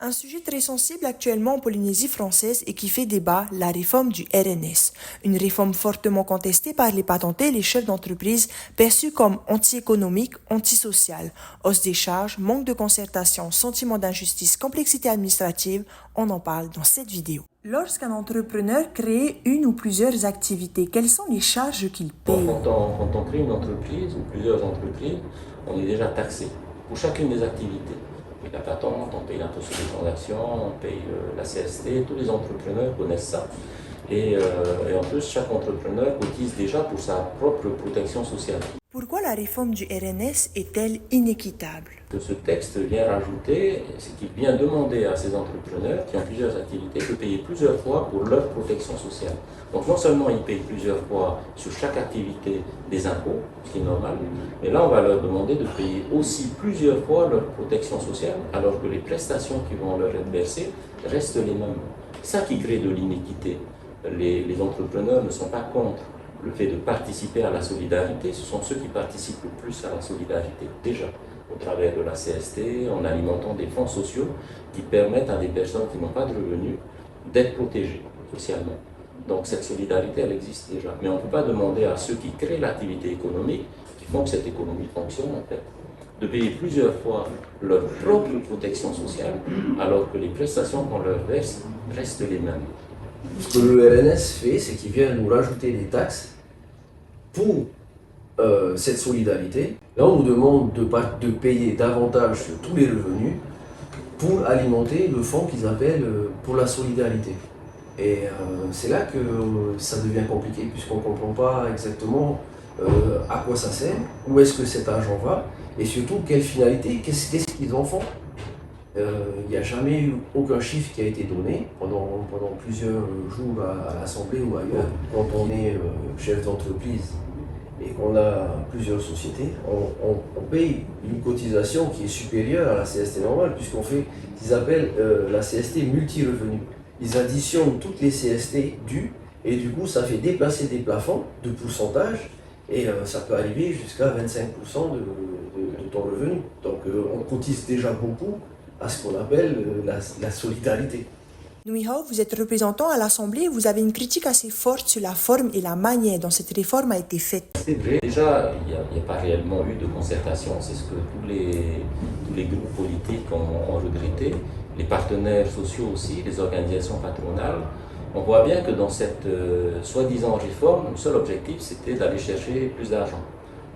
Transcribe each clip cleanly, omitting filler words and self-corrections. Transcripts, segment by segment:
Un sujet très sensible actuellement en Polynésie française et qui fait débat, la réforme du RNS. Une réforme fortement contestée par les patentés et les chefs d'entreprise, perçue comme anti-économique, antisociale. Hausse des charges, manque de concertation, sentiment d'injustice, complexité administrative, on en parle dans cette vidéo. Lorsqu'un entrepreneur crée une ou plusieurs activités, quelles sont les charges qu'il paye? Quand on crée une entreprise ou plusieurs entreprises, on est déjà taxé pour chacune des activités. On paye la patente, on paye l'impôt sur les transactions, on paye la CST, tous les entrepreneurs connaissent ça. Et en plus, chaque entrepreneur cotise déjà pour sa propre protection sociale. Pourquoi la réforme du RNS est-elle inéquitable? Que ce texte vient rajouter, c'est qu'il vient demander à ces entrepreneurs qui ont plusieurs activités de payer plusieurs fois pour leur protection sociale. Donc non seulement ils payent plusieurs fois sur chaque activité des impôts, ce qui est normal, mais là on va leur demander de payer aussi plusieurs fois leur protection sociale, alors que les prestations qui vont leur être versées restent les mêmes. C'est ça qui crée de l'inéquité. Les entrepreneurs ne sont pas contre le fait de participer à la solidarité, ce sont ceux qui participent le plus à la solidarité, déjà, au travers de la CST, en alimentant des fonds sociaux qui permettent à des personnes qui n'ont pas de revenus d'être protégées socialement. Donc cette solidarité, elle existe déjà. Mais on ne peut pas demander à ceux qui créent l'activité économique, qui font que cette économie fonctionne en fait, de payer plusieurs fois leur propre protection sociale, alors que les prestations qu'on leur verse restent les mêmes. Ce que le RNS fait, c'est qu'il vient nous rajouter des taxes pour cette solidarité. Là, on nous demande de payer davantage sur tous les revenus pour alimenter le fonds qu'ils appellent pour la solidarité. Et c'est là que ça devient compliqué, puisqu'on ne comprend pas exactement à quoi ça sert, où est-ce que cet argent va, et surtout quelle finalité, qu'est-ce qu'ils en font. Il n'y a jamais eu aucun chiffre qui a été donné pendant plusieurs jours à l'Assemblée ou ailleurs. Quand on est chef d'entreprise et qu'on a plusieurs sociétés, on paye une cotisation qui est supérieure à la CST normale, puisqu'on fait ce qu'ils appellent la CST multi-revenu. Ils additionnent toutes les CST dues et du coup ça fait déplacer des plafonds de pourcentage et ça peut arriver jusqu'à 25% de ton revenu. Donc on cotise déjà beaucoup à ce qu'on appelle la solidarité. Nui Hao, vous êtes représentant à l'Assemblée et vous avez une critique assez forte sur la forme et la manière dont cette réforme a été faite. C'est vrai, déjà, il n'y a pas réellement eu de concertation, c'est ce que tous les groupes politiques ont regretté, les partenaires sociaux aussi, les organisations patronales. On voit bien que dans cette soi-disant réforme, le seul objectif c'était d'aller chercher plus d'argent,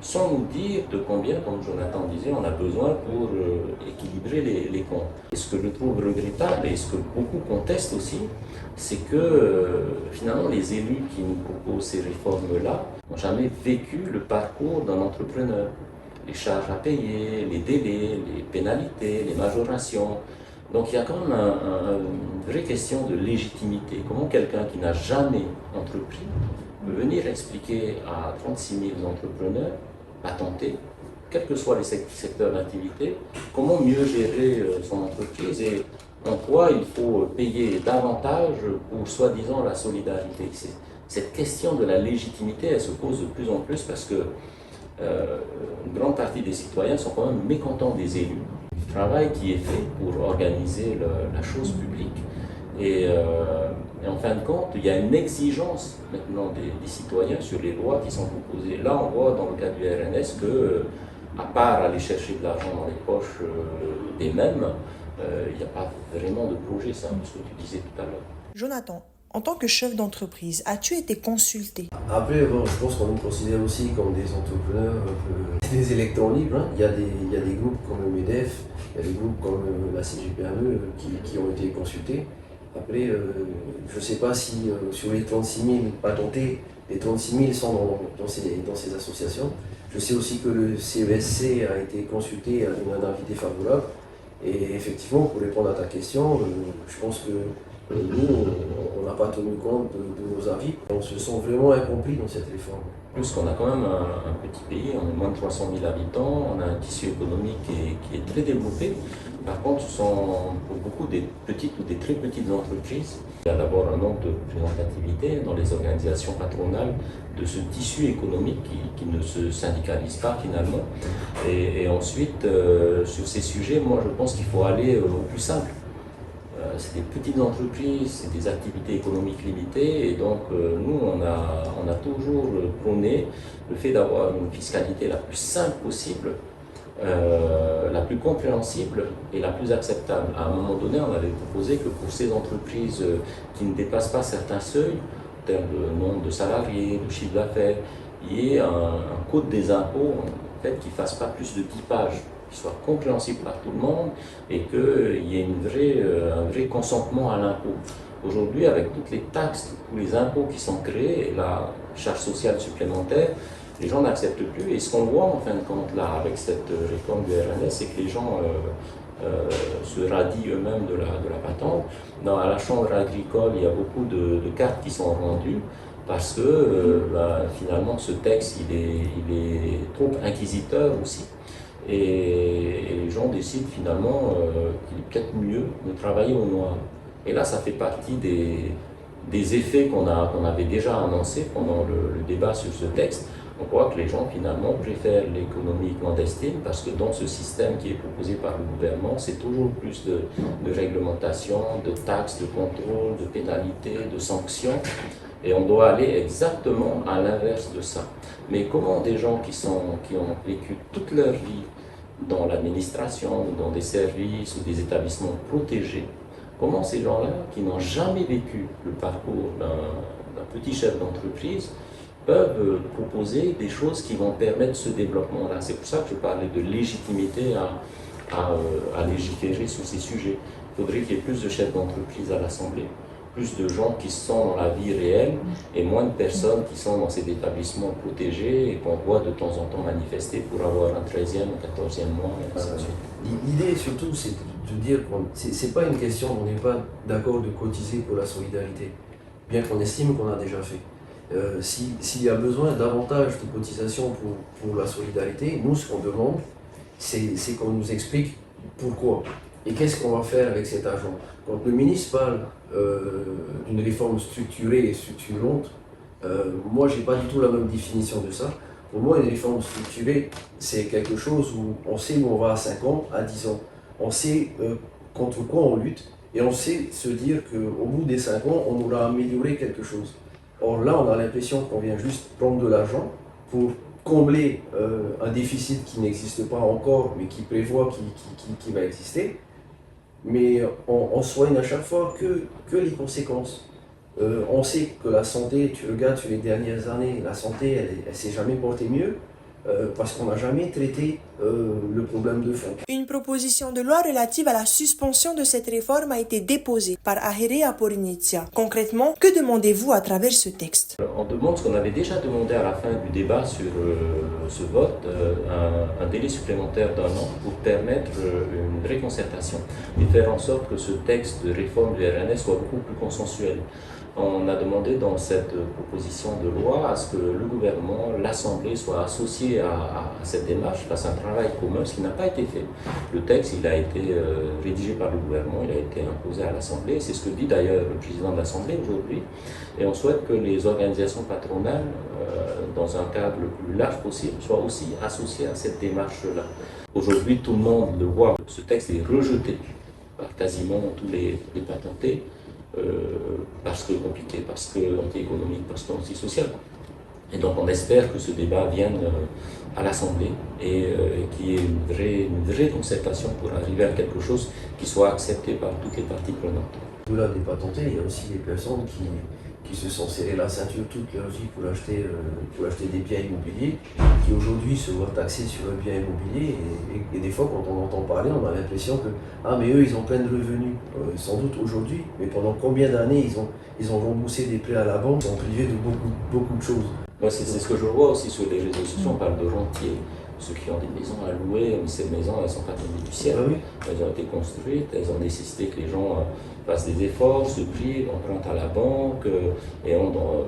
sans nous dire de combien, comme Jonathan disait, on a besoin pour équilibrer les comptes. Et ce que je trouve regrettable et ce que beaucoup contestent aussi, c'est que finalement les élus qui nous proposent ces réformes-là n'ont jamais vécu le parcours d'un entrepreneur. Les charges à payer, les délais, les pénalités, les majorations. Donc il y a quand même une vraie question de légitimité. Comment quelqu'un qui n'a jamais entrepris peut venir expliquer à 36 000 entrepreneurs patentés, quels que soient les secteurs d'activité, comment mieux gérer son entreprise et en quoi il faut payer davantage pour soi-disant la solidarité. Cette question de la légitimité, elle se pose de plus en plus parce que une grande partie des citoyens sont quand même mécontents des élus, du travail qui est fait pour organiser la chose publique. Et en fin de compte, il y a une exigence maintenant des citoyens sur les lois qui sont proposées. Là, on voit dans le cas du RNS que, à part aller chercher de l'argent dans les poches des mêmes, il n'y a pas vraiment de projet, c'est un peu ce que tu disais tout à l'heure. Jonathan, en tant que chef d'entreprise, as-tu été consulté? Après, bon, je pense qu'on nous considère aussi comme des entrepreneurs, des électrons libres. Hein. Il y a des groupes comme le MEDEF, il y a des groupes comme la CGPME qui ont été consultés. Après, je ne sais pas si sur les 36 000 patentés, les 36 000 sont dans ces associations. Je sais aussi que le CESC a été consulté, a donné un avis défavorable. Et effectivement, pour répondre à ta question, je pense que nous, on n'a pas tenu compte de nos avis. On se sent vraiment incompris dans cette réforme. Plus qu'on a quand même un petit pays, on est moins de 300 000 habitants, on a un tissu économique qui est très développé. Par contre, ce sont pour beaucoup des petites ou des très petites entreprises. Il y a d'abord un nombre de représentativité dans les organisations patronales de ce tissu économique qui ne se syndicalise pas finalement. Et ensuite, sur ces sujets, moi je pense qu'il faut aller au plus simple. c'est des petites entreprises, c'est des activités économiques limitées, et donc nous, on a toujours prôné le fait d'avoir une fiscalité la plus simple possible, la plus compréhensible et la plus acceptable. À un moment donné, on avait proposé que pour ces entreprises qui ne dépassent pas certains seuils, en termes de nombre de salariés, de chiffre d'affaires, il y ait un code des impôts en fait, qui ne fasse pas plus de 10 pages, qui soit compréhensible par tout le monde et qu'il y ait un vrai consentement à l'impôt. Aujourd'hui, avec toutes les taxes, tous les impôts qui sont créés, et la charge sociale supplémentaire, les gens n'acceptent plus. Et ce qu'on voit en fin de compte là, avec cette réforme du RNS, c'est que les gens se radient eux-mêmes de la patente. À la chambre agricole, il y a beaucoup de cartes qui sont rendues parce que finalement ce texte il est trop inquisiteur aussi. Et les gens décident finalement qu'il est peut-être mieux de travailler au noir. Et là, ça fait partie des effets qu'on avait déjà annoncés pendant le débat sur ce texte. On voit que les gens finalement préfèrent l'économie clandestine parce que dans ce système qui est proposé par le gouvernement, c'est toujours plus de réglementation, de taxes, de contrôle, de pénalités, de sanctions. Et on doit aller exactement à l'inverse de ça. Mais comment des gens qui ont vécu toute leur vie dans l'administration, dans des services ou des établissements protégés, comment ces gens-là, qui n'ont jamais vécu le parcours d'un petit chef d'entreprise, peuvent proposer des choses qui vont permettre ce développement-là. C'est pour ça que je parlais de légitimité à légiférer sur ces sujets. Il faudrait qu'il y ait plus de chefs d'entreprise à l'Assemblée, plus de gens qui sont dans la vie réelle et moins de personnes qui sont dans ces établissements protégés et qu'on voit de temps en temps manifester pour avoir un 13e ou 14e mois, et ainsi de suite. L'idée surtout, c'est de dire que c'est pas une question, on n'est pas d'accord de cotiser pour la solidarité, bien qu'on estime qu'on a déjà fait. S'il y a besoin davantage de cotisations pour la solidarité, nous, ce qu'on demande, c'est qu'on nous explique pourquoi et qu'est-ce qu'on va faire avec cet argent. Quand le ministre parle d'une réforme structurée et structurante, moi, je n'ai pas du tout la même définition de ça. Pour moi, une réforme structurée, c'est quelque chose où on sait où on va à 5 ans, à 10 ans. On sait contre quoi on lutte et on sait se dire qu'au bout des 5 ans, on aura amélioré quelque chose. Or là, on a l'impression qu'on vient juste prendre de l'argent pour combler un déficit qui n'existe pas encore, mais qui prévoit qui va exister. Mais on soigne à chaque fois que les conséquences. On sait que la santé, tu regardes sur les dernières années, la santé, elle ne s'est jamais portée mieux. Parce qu'on n'a jamais traité le problème de fond. Une proposition de loi relative à la suspension de cette réforme a été déposée par Ahire Aporinitsia. Concrètement, que demandez-vous à travers ce texte? On demande ce qu'on avait déjà demandé à la fin du débat sur ce vote, un délai supplémentaire d'1 an pour permettre une vraie concertation et faire en sorte que ce texte de réforme du RNS soit beaucoup plus consensuel. On a demandé dans cette proposition de loi à ce que le gouvernement, l'Assemblée soient associés à cette démarche, fassent un travail commun, ce qui n'a pas été fait. Le texte, il a été rédigé par le gouvernement, il a été imposé à l'Assemblée, c'est ce que dit d'ailleurs le président de l'Assemblée aujourd'hui, et on souhaite que les organisations patronales, dans un cadre le plus large possible, soient aussi associées à cette démarche-là. Aujourd'hui, tout le monde le voit, ce texte est rejeté par quasiment tous les patentés, parce que compliqué, parce que anti-économique, parce que anti-social. Et donc on espère que ce débat vienne à l'Assemblée et qu'il y ait une vraie concertation pour arriver à quelque chose qui soit accepté par toutes les parties prenantes. Au-delà des patentés, il y a aussi des personnes qui se sont serrées la ceinture toute leur vie pour acheter des biens immobiliers, qui aujourd'hui se voient taxés sur un bien immobilier. Et des fois, quand on entend parler, on a l'impression que mais eux, ils ont plein de revenus. Sans doute aujourd'hui, mais pendant combien d'années ils ont remboursé des prêts à la banque, ils sont privés de beaucoup de choses. Moi, c'est ce que je vois aussi sur les réseaux sociaux, on parle de rentiers. Ceux qui ont des maisons à louer, mais ces maisons, elles ne sont pas tombées du ciel. Oui. Elles ont été construites, elles ont nécessité que les gens fassent des efforts, se privent, empruntent à la banque, et on doit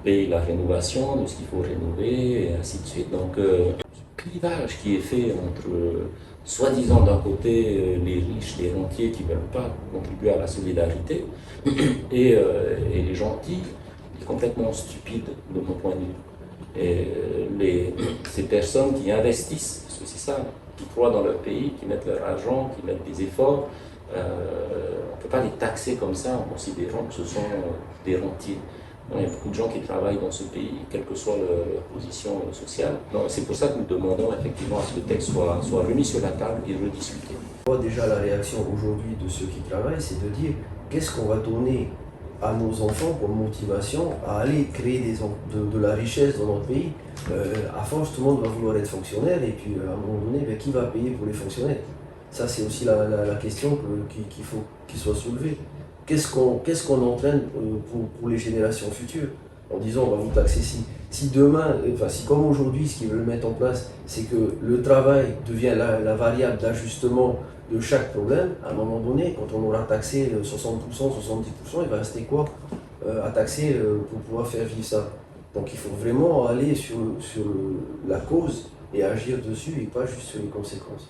payer la rénovation de ce qu'il faut rénover, et ainsi de suite. Donc, ce clivage qui est fait entre, soi-disant d'un côté, les riches, les rentiers qui ne veulent pas contribuer à la solidarité, et les gentils, est complètement stupide de mon point de vue. Et ces personnes qui investissent, parce que c'est ça, qui croient dans leur pays, qui mettent leur argent, qui mettent des efforts, on ne peut pas les taxer comme ça en considérant que ce sont des rentiers. Il y a beaucoup de gens qui travaillent dans ce pays, quelle que soit leur position sociale. C'est pour ça que nous demandons effectivement à ce que le texte soit remis sur la table et rediscuté. Déjà, la réaction aujourd'hui de ceux qui travaillent, c'est de dire qu'est-ce qu'on va donner à nos enfants comme motivation à aller créer de la richesse dans notre pays. À force, tout le monde va vouloir être fonctionnaire et puis à un moment donné, qui va payer pour les fonctionnaires? Ça, c'est aussi la question qu'il faut qu'il soit soulevée. Qu'est-ce qu'on entraîne pour les générations futures en disant on va vous taxer si demain, si comme aujourd'hui, ce qu'ils veulent mettre en place, c'est que le travail devient la variable d'ajustement de chaque problème, à un moment donné, quand on aura taxé 60%, 70%, il va rester quoi à taxer pour pouvoir faire vivre ça? Donc il faut vraiment aller sur la cause et agir dessus et pas juste sur les conséquences.